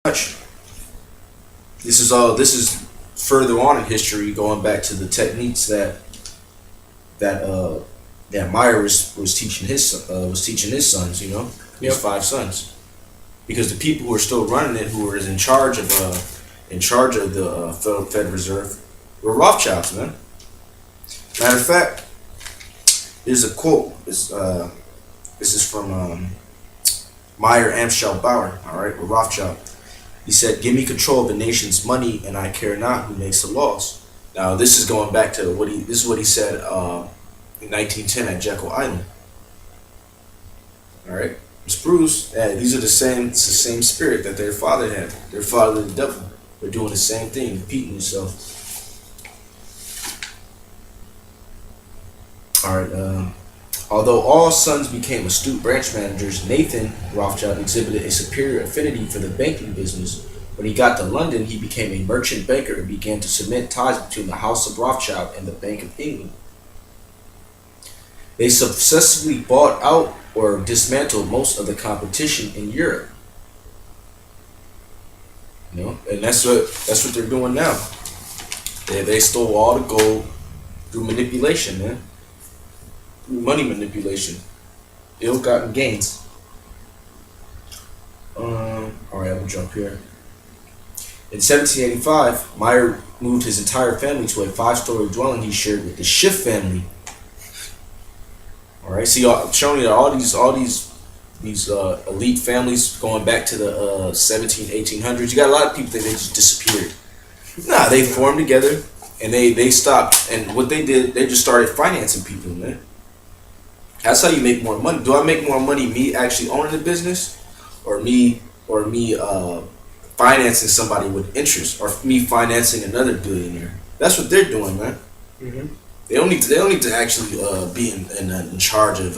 much. This is further on in history, going back to the techniques that uh that Meyer was teaching his sons, his Yep. five sons, because the people who are still running it, who are in charge of the Federal Reserve, were Rothschilds, man. Matter of fact, there's a quote. This is from Meyer Amschel Bauer, all right, with Rothschild. He said, "Give me control of the nation's money, and I care not who makes the laws." Now, this is going back to this is what he said in 1910 at Jekyll Island. All right, this proves that these are it's the same spirit that their father had. Their father, the devil. They're doing the same thing, repeating themselves. All right. Although all sons became astute branch managers, Nathan Rothschild exhibited a superior affinity for the banking business. When he got to London, he became a merchant banker and began to cement ties between the House of Rothschild and the Bank of England. They successfully bought out or dismantled most of the competition in Europe. And that's what they're doing now. They stole all the gold through manipulation, man. Money manipulation, ill-gotten gains. All right, I'm gonna jump here. In 1785, Meyer moved his entire family to a five-story dwelling he shared with the Schiff family. All right, see, I'm showing you that all these elite families going back to the 17, 1800s. You got a lot of people that they just disappeared. Nah, they formed together and they stopped. And what they did, they just started financing people, man. That's how you make more money. Do I make more money me actually owning the business, or me financing somebody with interest, or me financing another billionaire? That's what they're doing, man. Mm-hmm. They don't need to actually be in charge of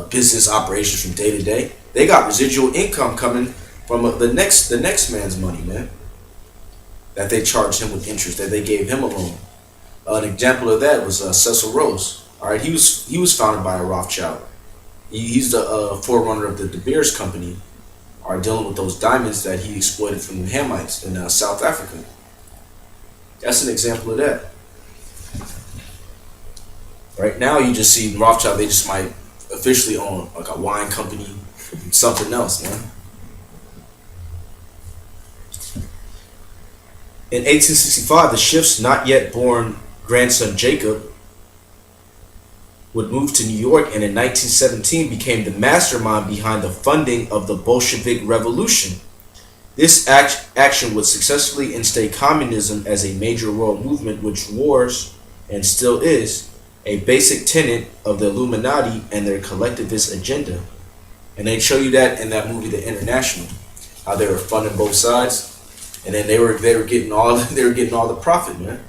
business operations from day to day. They got residual income coming from the next man's money, man. That they charged him with interest, that they gave him a loan. An example of that was Cecil Rose. All right, he was founded by a Rothschild. He's the forerunner of the De Beers Company, are dealing with those diamonds that he exploited from the Hamites in South Africa. That's an example of that. Right now, you just see Rothschild. They just might officially own like a wine company, something else, man. In 1865, the Schiff's not yet born grandson Jacob would move to New York, and in 1917 became the mastermind behind the funding of the Bolshevik Revolution. This action would successfully instate communism as a major world movement, which was, and still is, a basic tenet of the Illuminati and their collectivist agenda. And they show you that in that movie, The International, how they were funding both sides, and then they were getting all the profit, man.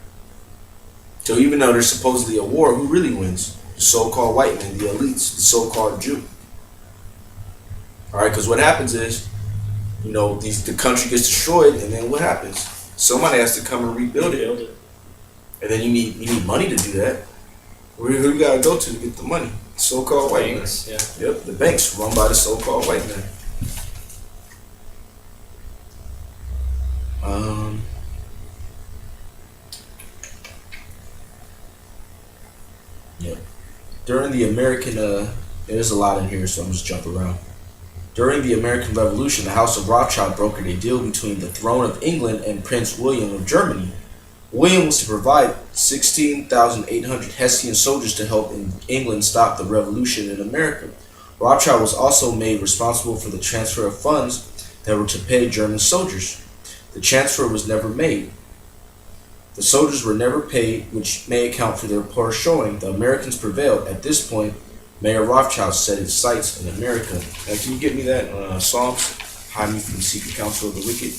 So even though there's supposedly a war, who really wins? The so-called white man, the elites, the so-called Jew. All right, because what happens is, the country gets destroyed, and then what happens? Somebody has to come and rebuild it, and then you need money to do that. Who you gotta go to get the money? The so-called white man. Yeah. Yep, the banks run by the so-called white man. Yeah. During the American, there's a lot in here, so I'm just jumping around. During the American Revolution, the House of Rothschild brokered a deal between the throne of England and Prince William of Germany. William was to provide 16,800 Hessian soldiers to help England stop the revolution in America. Rothschild was also made responsible for the transfer of funds that were to pay German soldiers. The transfer was never made. The soldiers were never paid, which may account for their poor showing. The Americans prevailed. At this point, Mayor Rothschild set his sights in America. Now, can you get me that Psalms? Hide me from the secret counsel of the wicked.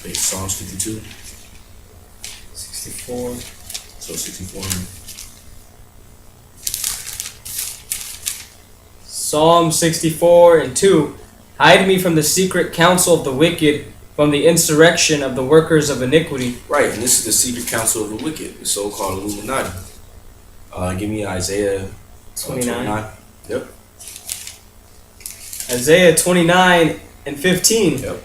Okay, Psalms 52. 64. So 64. Psalm 64 and 2. Hide me from the secret counsel of the wicked, from the insurrection of the workers of iniquity. Right, and this is the secret counsel of the wicked, the so-called Illuminati. Give me Isaiah 29. Yep. Isaiah 29 and 15. Yep.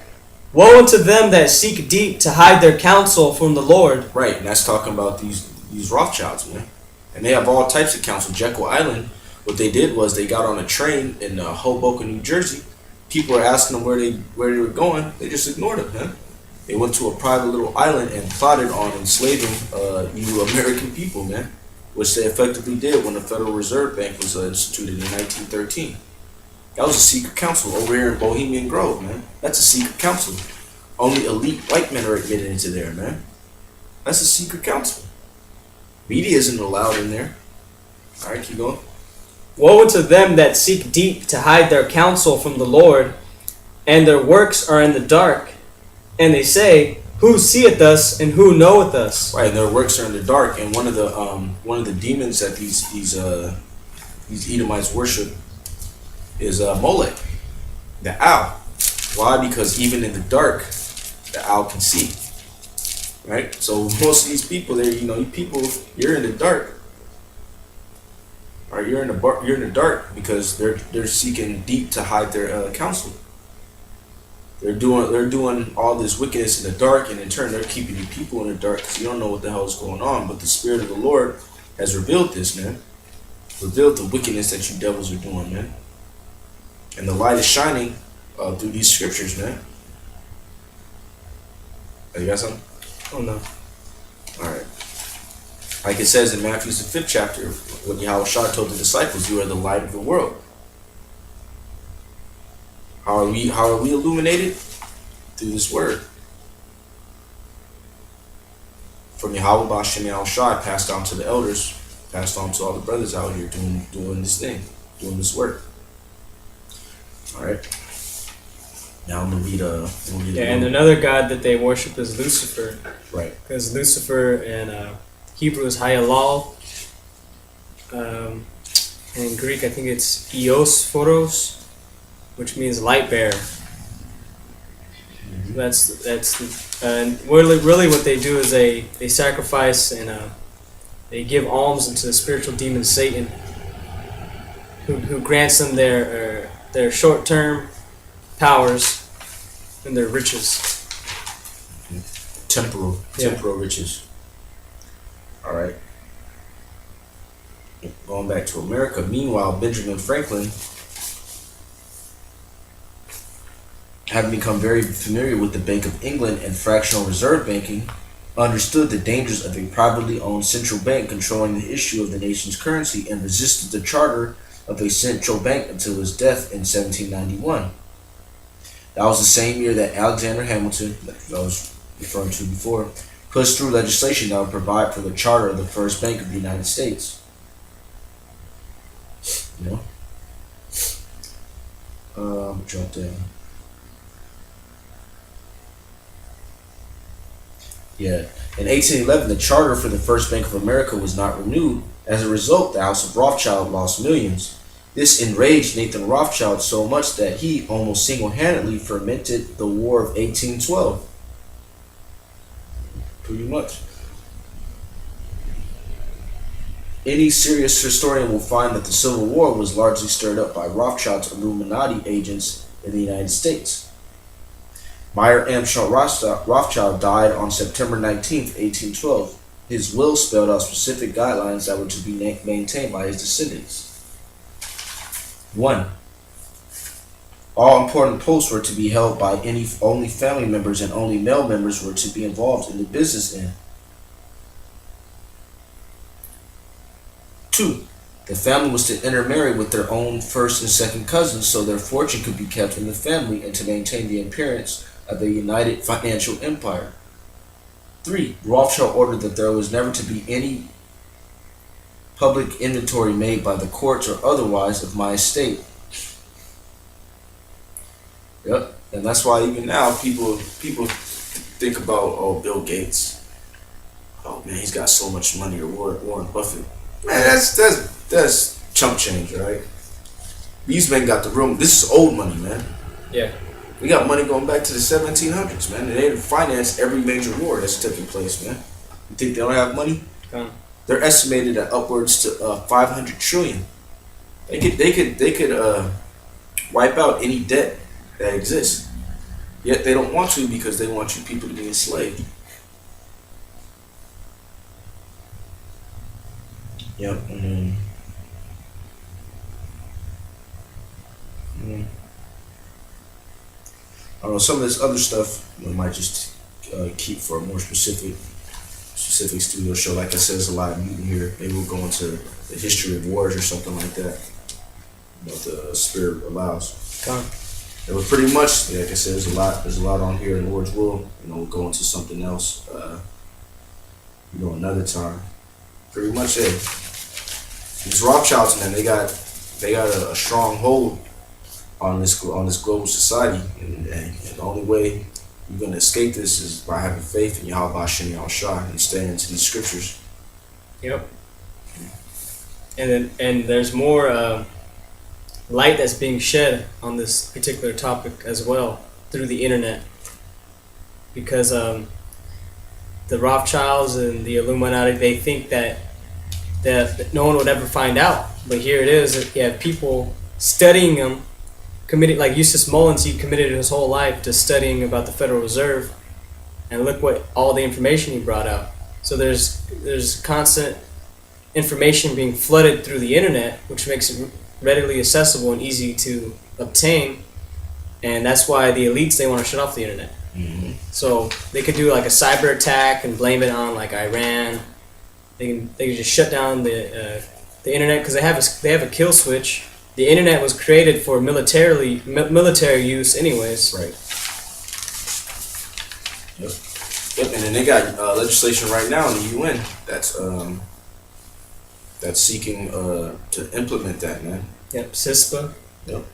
Woe unto them that seek deep to hide their counsel from the Lord. Right, and that's talking about these Rothschilds, man. And they have all types of counsel. Jekyll Island, what they did was they got on a train in Hoboken, New Jersey. People were asking them where they were going. They just ignored them, man. They went to a private little island and plotted on enslaving you American people, man, which they effectively did when the Federal Reserve Bank was instituted in 1913. That was a secret council over here in Bohemian Grove, man. That's a secret council. Only elite white men are admitted into there, man. That's a secret council. Media isn't allowed in there. All right, keep going. Woe unto them that seek deep to hide their counsel from the Lord, and their works are in the dark. And they say, Who seeth us, and who knoweth us? Right, and their works are in the dark. And one of the demons that these Edomites worship is Molech, the owl. Why? Because even in the dark, the owl can see. Right. So most of these people, you're in the dark. Or you're in the dark because they're seeking deep to hide their counsel. They're doing all this wickedness in the dark, and in turn they're keeping you people in the dark because you don't know what the hell is going on. But the Spirit of the Lord has revealed this, man. Revealed the wickedness that you devils are doing, man. And the light is shining through these scriptures, man. Oh, you got something? Oh no. All right. Like it says in Matthew's the 5th chapter, when Yahushua told the disciples, "You are the light of the world." How are we illuminated? Through this word. From Yahweh Bashem Yahushua, passed down to the elders, passed on to all the brothers out here doing this thing, doing this work. All right. Now I'm gonna read and another god that they worship is Lucifer. Right. Because Lucifer in Hebrew is Hayalal. And in Greek, I think it's Eosphoros, which means light bearer. That's and really what they do is they sacrifice and they give alms into the spiritual demon Satan, who grants them their short-term powers and their riches. Temporal riches. All right. Going back to America. Meanwhile, Benjamin Franklin, having become very familiar with the Bank of England and fractional reserve banking, understood the dangers of a privately owned central bank controlling the issue of the nation's currency and resisted the charter of a central bank until his death in 1791. That was the same year that Alexander Hamilton, that I was referring to before, pushed through legislation that would provide for the charter of the first bank of the United States. You know? Jump down. Yeah. In 1811, the charter for the First Bank of America was not renewed. As a result, the House of Rothschild lost millions. This enraged Nathan Rothschild so much that he almost single-handedly fomented the War of 1812. Pretty much. Any serious historian will find that the Civil War was largely stirred up by Rothschild's Illuminati agents in the United States. Meyer Amschel Rothschild died on September 19, 1812. His will spelled out specific guidelines that were to be maintained by his descendants. 1. All important posts were to be held by only family members, and only male members were to be involved in the business end. 2. The family was to intermarry with their own first and second cousins so their fortune could be kept in the family and to maintain the appearance of a united financial empire. 3. Rothschild ordered that there was never to be any public inventory made by the courts or otherwise of my estate. Yep, and that's why even now people think about Bill Gates. Oh man, he's got so much money, or Warren Buffett. Man, that's chump change, right? These men got the room. This is old money, man. Yeah. We got money going back to the 1700s, man. And they financed every major war that's taking place, man. You think they don't have money? They're estimated at upwards to 500 trillion. They could wipe out any debt that exists. Yet they don't want to because they want you people to be enslaved. Yep. I don't know, some of this other stuff we might just keep for a more specific studio show. Like I said, there's a lot of meat in here. Maybe we'll go into the history of wars or something like that. You know, if the spirit allows. It was pretty much, like I said, there's a lot on here in Lord's will. You know, we'll go into something else, another time. Pretty much it. These Rothschilds, man, they got a strong hold on this global society, and the only way you're gonna escape this is by having faith in Yahweh Hashem Yahushua and staying into these scriptures. Yep. And there's more light that's being shed on this particular topic as well through the internet, because the Rothschilds and the Illuminati, they think that no one would ever find out, but here it is. You have people studying them, committed, like Eustace Mullins. He committed his whole life to studying about the Federal Reserve, and look what all the information he brought out. So there's constant information being flooded through the internet, which makes it readily accessible and easy to obtain, and that's why the elites, they want to shut off the internet. Mm-hmm. So they could do like a cyber attack and blame it on like Iran. They can just shut down the internet because they have a kill switch. The internet was created for military use, anyways. Right. Yep. And then they got legislation right now in the UN that's seeking to implement that, man. Yep. CISPA. Yep.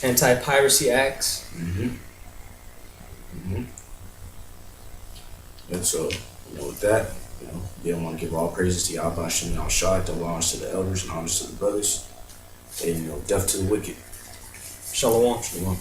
Anti-piracy acts. And so, with that, I want to give all praises to Yahweh Hashem Yahushua, double honors to the elders and honors to the brothers. And death to the wicked. Shalom. Shalom.